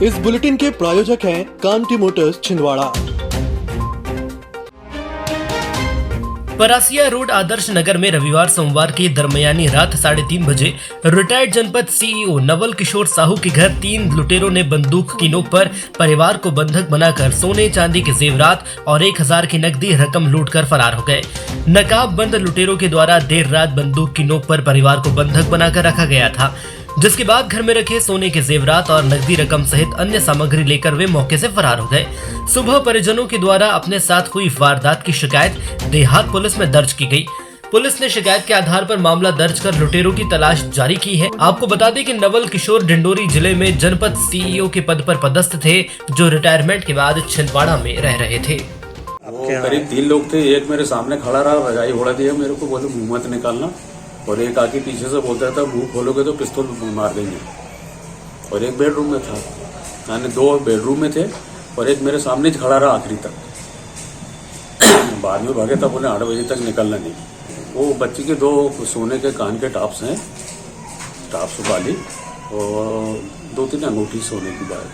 इस बुलेटिन के प्रायोजक हैं कांटी मोटर्स छिंदवाड़ा। परासिया रोड आदर्श नगर में रविवार सोमवार की दरमियानी रात 3:30 बजे रिटायर्ड जनपद सीईओ नवल किशोर साहू के घर 3 लुटेरों ने बंदूक की नोक पर परिवार को बंधक बनाकर सोने चांदी के जेवरात और 1000 की नकदी रकम लूटकर फरार हो गए। नकाबबंद लुटेरों के द्वारा देर रात बंदूक की नोक पर परिवार को बंधक बनाकर रखा गया था, जिसके बाद घर में रखे सोने के जेवरात और नकदी रकम सहित अन्य सामग्री लेकर वे मौके से फरार हो गए। सुबह परिजनों के द्वारा अपने साथ हुई वारदात की शिकायत देहात पुलिस में दर्ज की गई। पुलिस ने शिकायत के आधार पर मामला दर्ज कर लुटेरों की तलाश जारी की है। आपको बता दें कि नवल किशोर डिंडोरी जिले में जनपद सीईओ के पद पर पदस्थ थे, जो रिटायरमेंट के बाद छिंदवाड़ा में रह रहे थे। वो करीब 3 लोग थे। एक मेरे सामने खड़ा रहा, रजाई उड़ा दिया मेरे को, बोले मुंह मत निकालना, और एक आके पीछे से बोलता था मुंह खोलोगे तो पिस्तौल मार देंगे। और एक बेडरूम में था, यानी 2 बेडरूम में थे, और एक मेरे सामने खड़ा रहा आखिरी तक। बाद में भागे था, बोले 8 बजे तक निकलना नहीं। वो बच्ची के 2 सोने के कान के टॉप्स हैं, टॉप्स वाली, और 2-3 अंगूठी सोने की बात।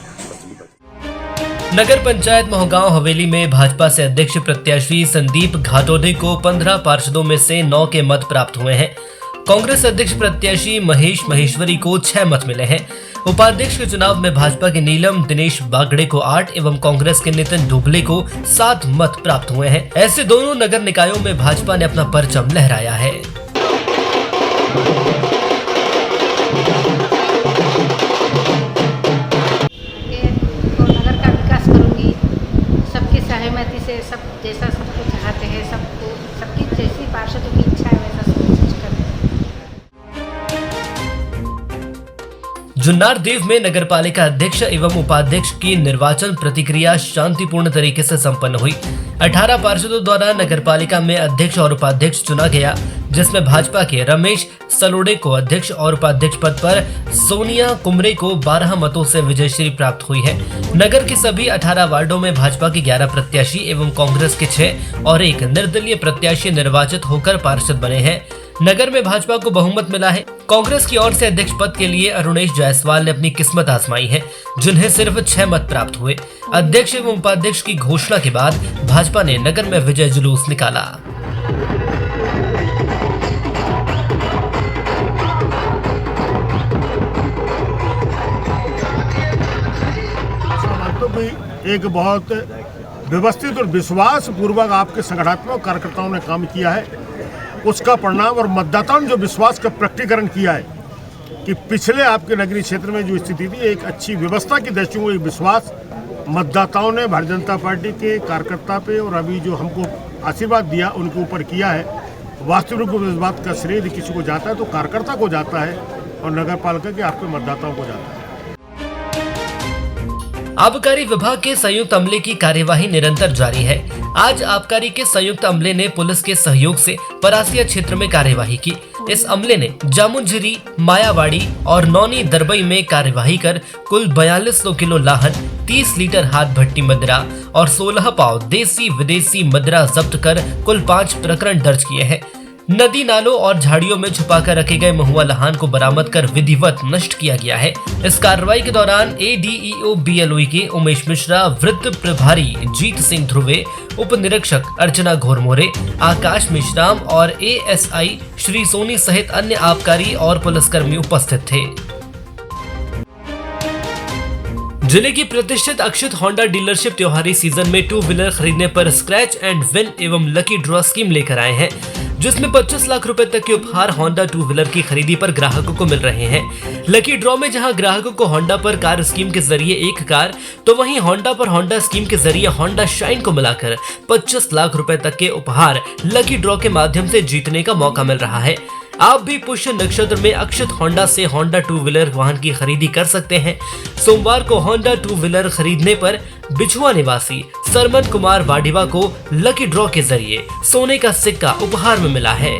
नगर पंचायत मोहगांव हवेली में भाजपा से अध्यक्ष प्रत्याशी संदीप घाटोदे को 15 पार्षदों में से 9 के मत प्राप्त हुए हैं। कांग्रेस अध्यक्ष प्रत्याशी महेश महेश्वरी को 6 मत मिले हैं। उपाध्यक्ष के चुनाव में भाजपा के नीलम दिनेश बागड़े को 8 एवं कांग्रेस के नितिन डुबले को 7 मत प्राप्त हुए हैं। ऐसे दोनों नगर निकायों में भाजपा ने अपना परचम लहराया है। सहमति से सब जैसा सबको चाहते हैं, सबको सबकी जैसी पार्षदों की इच्छा है वैसा सब कुछ करते हैं। जुन्नार देव में नगरपालिका अध्यक्ष एवं उपाध्यक्ष की निर्वाचन प्रक्रिया शांतिपूर्ण तरीके से संपन्न हुई। 18 पार्षदों द्वारा नगरपालिका में अध्यक्ष और उपाध्यक्ष चुना गया, जिसमें भाजपा के रमेश सलोड़े को अध्यक्ष और उपाध्यक्ष पद पर सोनिया कुमरे को 12 मतों से विजयश्री प्राप्त हुई है। नगर के सभी 18 वार्डों में भाजपा के 11 प्रत्याशी एवं कांग्रेस के 6 और 1 निर्दलीय प्रत्याशी निर्वाचित होकर पार्षद बने हैं। नगर में भाजपा को बहुमत मिला है। कांग्रेस की ओर से अध्यक्ष पद के लिए अरुणेश जायसवाल ने अपनी किस्मत आजमाई है, जिन्हें सिर्फ 6 मत प्राप्त हुए। अध्यक्ष एवं उपाध्यक्ष की घोषणा के बाद भाजपा ने नगर में विजय जुलूस निकाला। एक बहुत व्यवस्थित और विश्वास पूर्वक आपके संगठनात्मक कार्यकर्ताओं ने काम किया है, उसका परिणाम, और मतदाताओं ने जो विश्वास का प्रकटीकरण किया है कि पिछले आपके नगरीय क्षेत्र में जो स्थिति थी, एक अच्छी व्यवस्था की दृष्टि में एक विश्वास मतदाताओं ने भारतीय जनता पार्टी के कार्यकर्ता पे और अभी जो हमको आशीर्वाद दिया उनके ऊपर किया है। वास्तविक रूप में इस बात का श्रेय किसी को जाता है तो कार्यकर्ता को जाता है, और नगर पालिका के आपके मतदाताओं को जाता है। आबकारी विभाग के संयुक्त अमले की कार्यवाही निरंतर जारी है। आज आबकारी के संयुक्त अमले ने पुलिस के सहयोग से परासिया क्षेत्र में कार्यवाही की। इस अमले ने जामुनझरी, मायावाड़ी और नौनी दरबई में कार्यवाही कर कुल 4200 किलो लाहन, 30 लीटर हाथ भट्टी मदिरा और 16 पाव देसी विदेशी मदिरा जब्त कर कुल 5 प्रकरण दर्ज किए हैं। नदी नालों और झाड़ियों में छुपाकर रखे गए महुआ लहान को बरामद कर विधिवत नष्ट किया गया है। इस कार्रवाई के दौरान एडीईओ बीएलओई के उमेश मिश्रा, वृत्त प्रभारी जीत सिंह ध्रुवे, उप निरीक्षक अर्चना घोरमोरे, आकाश मिश्राम और एएसआई श्री सोनी सहित अन्य आबकारी और पुलिसकर्मी उपस्थित थे। जिले की प्रतिष्ठित अक्षित होंडा डीलरशिप त्योहारी सीजन में 2 व्हीलर खरीदने पर स्क्रैच एंड विन एवं लकी ड्रॉ स्कीम लेकर आए हैं, जिसमें 25 लाख रुपए तक के उपहार होंडा 2 व्हीलर की खरीदी पर ग्राहकों को मिल रहे हैं। लकी ड्रॉ में जहां ग्राहकों को होंडा पर कार स्कीम के जरिए 1 कार, तो वहीं होंडा पर होंडा स्कीम के जरिए होंडा शाइन को मिलाकर 25 लाख रुपए तक के उपहार लकी ड्रॉ के माध्यम से जीतने का मौका मिल रहा है। आप भी पुष्य नक्षत्र में अक्षित होंडा से होंडा 2 व्हीलर वाहन की खरीदी कर सकते हैं। सोमवार को होंडा 2 व्हीलर खरीदने पर बिछुआ निवासी सरमन कुमार वाडिवा को लकी ड्रॉ के जरिए सोने का सिक्का उपहार में मिला है।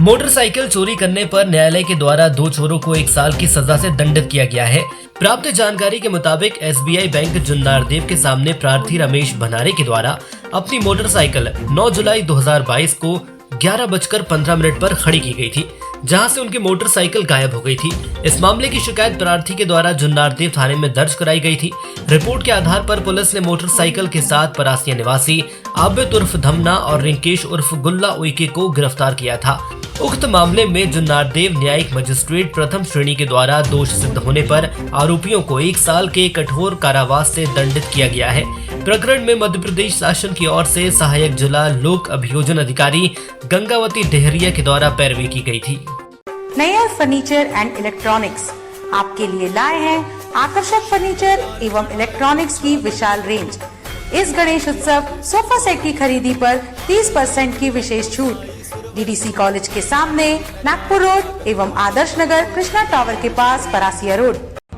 मोटरसाइकिल चोरी करने पर न्यायालय के द्वारा 2 चोरों को 1 साल की सजा से दंडित किया गया है। प्राप्त जानकारी के मुताबिक एसबीआई बैंक जुन्नार देव के सामने प्रार्थी रमेश भनारे के द्वारा अपनी मोटरसाइकिल 9 जुलाई 2022 को 11:15 पर खड़ी की गई थी, जहां से उनकी मोटरसाइकिल गायब हो गई थी। इस मामले की शिकायत प्रार्थी के द्वारा जुन्नारदेव थाने में दर्ज कराई गई थी। रिपोर्ट के आधार पर पुलिस ने मोटरसाइकिल के साथ परासिया निवासी आबिद उर्फ धमना और रिंकेश उर्फ गुल्ला उइके को गिरफ्तार किया था। उक्त मामले में जुन्नारदेव न्यायिक मजिस्ट्रेट प्रथम श्रेणी के द्वारा दोष सिद्ध होने पर आरोपियों को 1 साल के कठोर कारावास से दंडित किया गया है। प्रकरण में मध्य प्रदेश शासन की ओर से सहायक जिला लोक अभियोजन अधिकारी गंगावती डेहरिया के द्वारा पैरवी की गई थी। नया फर्नीचर एंड इलेक्ट्रॉनिक्स आपके लिए लाए हैं आकर्षक फर्नीचर एवं इलेक्ट्रॉनिक्स की विशाल रेंज। इस गणेश उत्सव सोफा सेट की खरीदी पर 30% की विशेष छूट। डीडीसी कॉलेज के सामने नागपुर रोड एवं आदर्श नगर कृष्णा टावर के पास परासिया रोड।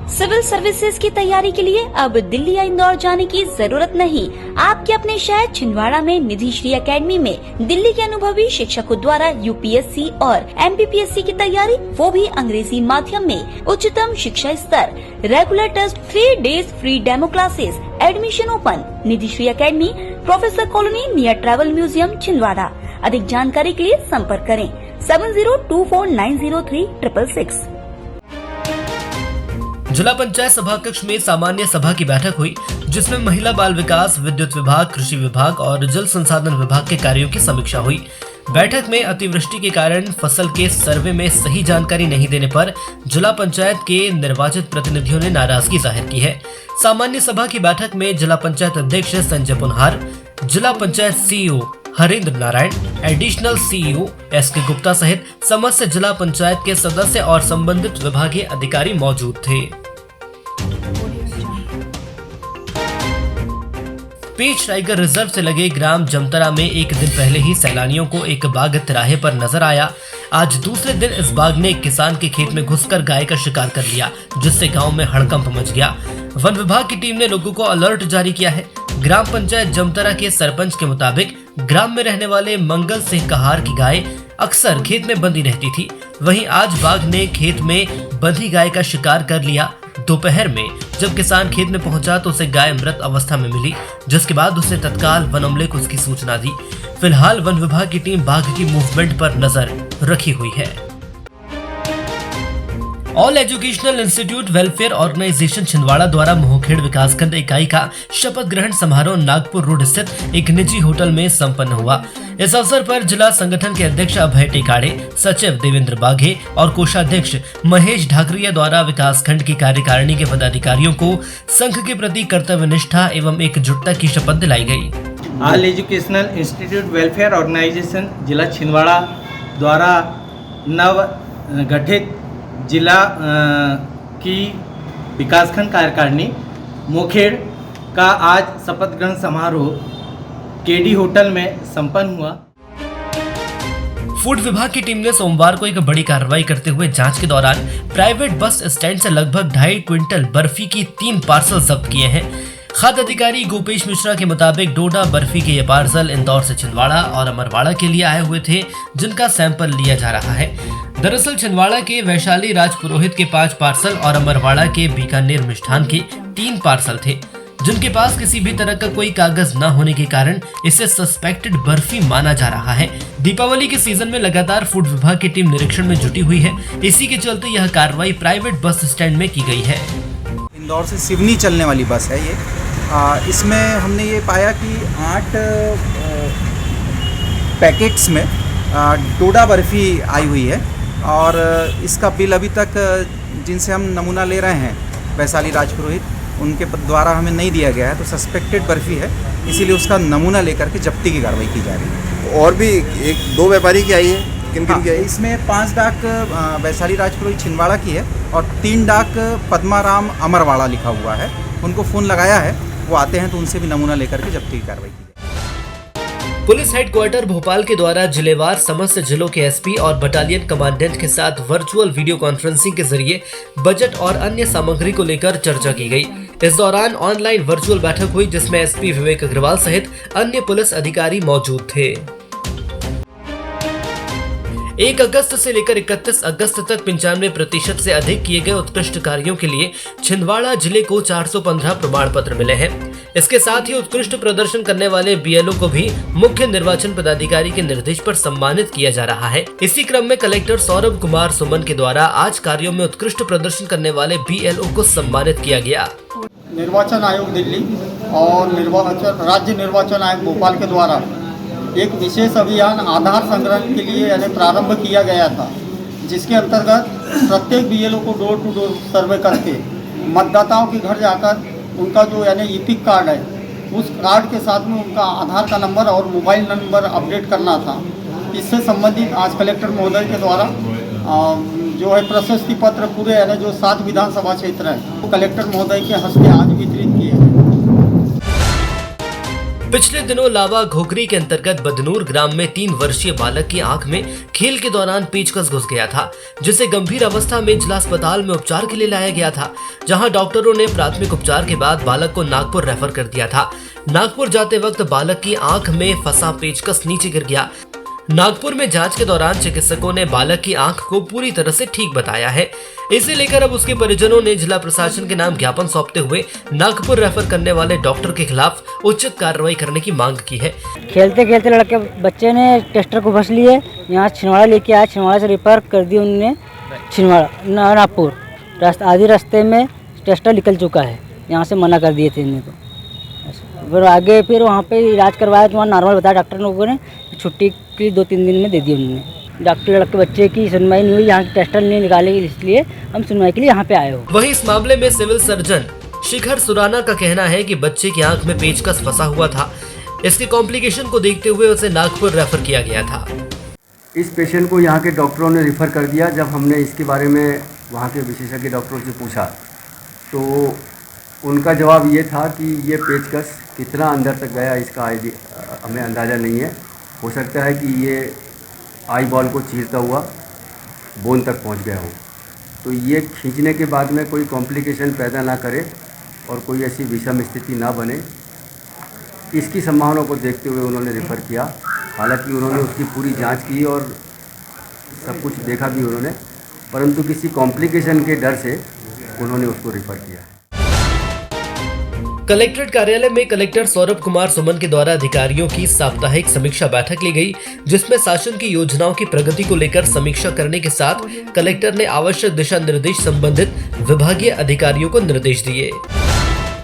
सिविल सर्विसेज की तैयारी के लिए अब दिल्ली या इंदौर जाने की जरूरत नहीं। आपके अपने शहर छिंदवाड़ा में निधि श्री एकेडमी में दिल्ली के अनुभवी शिक्षकों द्वारा यूपीएससी और एमपीपीएससी की तैयारी, वो भी अंग्रेजी माध्यम में। उच्चतम शिक्षा स्तर, regular test, 3 days free demo classes, admission open. Nidhi Shri academy, professor colony near travel museum Chhindwara. अधिक जानकारी के लिए संपर्क करें 7024903666। जिला पंचायत सभाकक्ष में सामान्य सभा की बैठक हुई, जिसमें महिला बाल विकास, विद्युत विभाग, कृषि विभाग और जल संसाधन विभाग के कार्यों की समीक्षा हुई। बैठक में अतिवृष्टि के कारण फसल के सर्वे में सही जानकारी नहीं देने पर जिला पंचायत के निर्वाचित प्रतिनिधियों ने नाराजगी जाहिर की है। सामान्य सभा की बैठक में जिला पंचायत अध्यक्ष संजय पुनहार, जिला panchayat CEO Harendra Narayan, additional CEO SK Gupta सहित समस्त जिला पंचायत के सदस्य और संबंधित विभागीय अधिकारी मौजूद थे। पेच टाइगर रिजर्व से लगे ग्राम जमतरा में एक दिन पहले ही सैलानियों को एक बाघ तिराहे पर नजर आया। आज दूसरे दिन इस बाघ ने एक किसान के खेत में घुसकर गाय का शिकार कर लिया, जिससे गांव में हड़कंप मच गया। वन विभाग की टीम ने लोगों को अलर्ट जारी किया है। ग्राम पंचायत जमतरा के सरपंच के मुताबिक ग्राम में रहने वाले मंगल सिंह कहार की गाय अक्सर खेत में बंधी रहती थी। वहीं आज बाघ ने खेत में बंधी गाय का शिकार कर लिया। दोपहर में जब किसान खेत में पहुंचा तो उसे गाय मृत अवस्था में मिली, जिसके बाद उसने तत्काल वन अमले को उसकी सूचना दी। फिलहाल वन विभाग की टीम बाघ की मूवमेंट पर नजर रखी हुई है। All Educational Institute Welfare Organisation Chhindwara द्वारा मोहखेड़ विकासखंड इकाई का शपथ ग्रहण समारोह नागपुर रोड स्थित एक निजी होटल में संपन्न हुआ। इस अवसर पर जिला संगठन के अध्यक्ष अभय टेकाड़े, सचिव देवेंद्र बाघे और कोषाध्यक्ष महेश ढाकरिया द्वारा विकासखंड की कार्यकारिणी के पदाधिकारियों को संघ के प्रति कर्तव्य निष्ठा एवं एकजुटता की शपथ दिलाई गई। All Educational Institute Welfare Organisation जिला छिंदवाड़ा द्वारा नव गठित जिला की विकासखंड कार्यकारिणी मोखेड़ का आज शपथ ग्रहण समारोह केडी होटल में संपन्न हुआ। फूड विभाग की टीम ने सोमवार को एक बड़ी कार्रवाई करते हुए जांच के दौरान प्राइवेट बस स्टैंड से लगभग 2.5 क्विंटल बर्फी की 3 पार्सल जब्त किए हैं। खाद्य अधिकारी गोपेश मिश्रा के मुताबिक डोडा बर्फी के ये पार्सल इंदौर से छिंदवाड़ा और अमरवाड़ा के लिए आए हुए थे, जिनका सैंपल लिया जा रहा है। दरअसल छिंदवाड़ा के वैशाली राजपुरोहित के 5 पार्सल और अमरवाड़ा के बीकानेर मिष्ठान के 3 पार्सल थे, जिनके पास किसी भी तरह का कोई कागज न होने के कारण इसे सस्पेक्टेड बर्फी माना जा रहा है। दीपावली के सीजन में लगातार फूड विभाग की टीम निरीक्षण में जुटी हुई है। इसी के चलते यह कार्रवाई प्राइवेट बस स्टैंड में की गई है। इंदौर से सिवनी चलने वाली बस है ये। इसमें हमने ये पाया कि 8 पैकेट्स में डोडा बर्फ़ी आई हुई है और इसका बिल अभी तक जिनसे हम नमूना ले रहे हैं वैशाली राजपुरोहित, उनके द्वारा हमें नहीं दिया गया है, तो सस्पेक्टेड बर्फ़ी है, इसीलिए उसका नमूना लेकर के जब्ती की कार्रवाई की जा रही है। और भी 1-2 व्यापारी की आई है, किन किन की आई है? इसमें 5 डाक वैशाली राजपुरोहित छिंदवाड़ा की है और 3 डाक पद्माराम अमरवाड़ा लिखा हुआ है। उनको फ़ोन लगाया है, वो आते हैं तो उनसे भी नमूना लेकर के जब्ती की कार्रवाई की जाए। पुलिस हेडक्वार्टर भोपाल के द्वारा जिलेवार समस्त जिलों के एसपी और बटालियन कमांडेंट के साथ वर्चुअल वीडियो कॉन्फ्रेंसिंग के जरिए बजट और अन्य सामग्री को लेकर चर्चा की गई। इस दौरान ऑनलाइन वर्चुअल बैठक हुई, जिसमें एसपी विवेक अग्रवाल सहित अन्य पुलिस अधिकारी मौजूद थे। 1 अगस्त से लेकर 31 अगस्त तक 95% से अधिक किए गए उत्कृष्ट कार्यों के लिए छिंदवाड़ा जिले को 415 प्रमाण पत्र मिले हैं। इसके साथ ही उत्कृष्ट प्रदर्शन करने वाले BLO को भी मुख्य निर्वाचन पदाधिकारी के निर्देश पर सम्मानित किया जा रहा है। इसी क्रम में कलेक्टर सौरभ कुमार सुमन के द्वारा आज कार्यों में उत्कृष्ट प्रदर्शन करने वाले BLO को सम्मानित किया गया। निर्वाचन आयोग दिल्ली और राज्य निर्वाचन आयोग भोपाल के द्वारा एक विशेष अभियान आधार संग्रह के लिए यानी प्रारंभ किया गया था, जिसके अंतर्गत प्रत्येक BLO को डोर टू डोर सर्वे करके मतदाताओं के घर जाकर उनका जो यानी ईपिक कार्ड है, उस कार्ड के साथ में उनका आधार का नंबर और मोबाइल नंबर अपडेट करना था। इससे संबंधित आज कलेक्टर महोदय के द्वारा जो है प्रशस्ति पत्र पूरे यानी जो 7 विधानसभा क्षेत्र है वो कलेक्टर महोदय के हस्ते आज वितरित किए हैं। पिछले दिनों लावा घोघरी के अंतर्गत बदनूर ग्राम में 3 वर्षीय बालक की आंख में खेल के दौरान पेचकस घुस गया था, जिसे गंभीर अवस्था में जिला अस्पताल में उपचार के लिए लाया गया था, जहां डॉक्टरों ने प्राथमिक उपचार के बाद बालक को नागपुर रेफर कर दिया था। नागपुर जाते वक्त बालक की आंख में फंसा पेचकस नीचे गिर गया। नागपुर में जांच के दौरान चिकित्सकों ने बालक की आंख को पूरी तरह से ठीक बताया है। इसे लेकर अब उसके परिजनों ने जिला प्रशासन के नाम ज्ञापन सौंपते हुए नागपुर रेफर करने वाले डॉक्टर के खिलाफ उचित कार्रवाई करने की मांग की है। खेलते खेलते लड़के बच्चे ने टेस्टर को फंस लिए, यहाँ छिंदवाड़ा लेके आए, छिंदवाड़ा से रेफर कर दिया उन्होंने छिंदवाड़ा नागपुर। आधे रास्ते में टेस्टर निकल चुका है, यहाँ से मना कर दिए थे इन्हें। तो फिर आगे फिर वहाँ पे इलाज करवाया तो वहाँ नॉर्मल बताया डॉक्टर लोगों ने, छुट्टी की 2-3 दिन में दे दी उन्होंने। डॉक्टर लड़के बच्चे की सुनवाई नहीं हुई, यहाँ टेस्टर नहीं निकाले, इसलिए हम सुनवाई के लिए यहाँ पे आए हो। वहीं इस मामले में सिविल सर्जन शिखर सुराना का कहना है कि बच्चे की आंख में पेचकस फंसा हुआ था। इसके कॉम्प्लिकेशन को देखते हुए उसे नागपुर रेफर किया गया था। इस पेशेंट को यहाँ के डॉक्टरों ने रिफ़र कर दिया। जब हमने इसके बारे में वहाँ के विशेषज्ञ डॉक्टरों से पूछा तो उनका जवाब ये था कि ये पेचकस कितना अंदर तक गया इसका हमें अंदाज़ा नहीं है। हो सकता है कि ये आई बॉल को चीरता हुआ बोन तक पहुंच गया हो, तो ये खींचने के बाद में कोई कॉम्प्लिकेशन पैदा ना करे और कोई ऐसी विषम स्थिति ना बने, इसकी संभावना को देखते हुए उन्होंने रेफ़र किया। हालांकि उन्होंने उसकी पूरी जांच की और सब कुछ देखा भी उन्होंने, परंतु किसी कॉम्प्लिकेशन के डर से उन्होंने उसको रेफ़र किया। कलेक्ट्रेट कार्यालय में कलेक्टर सौरभ कुमार सुमन के द्वारा अधिकारियों की साप्ताहिक समीक्षा बैठक ली गई, जिसमें शासन की योजनाओं की प्रगति को लेकर समीक्षा करने के साथ कलेक्टर ने आवश्यक दिशा निर्देश संबंधित विभागीय अधिकारियों को निर्देश दिए।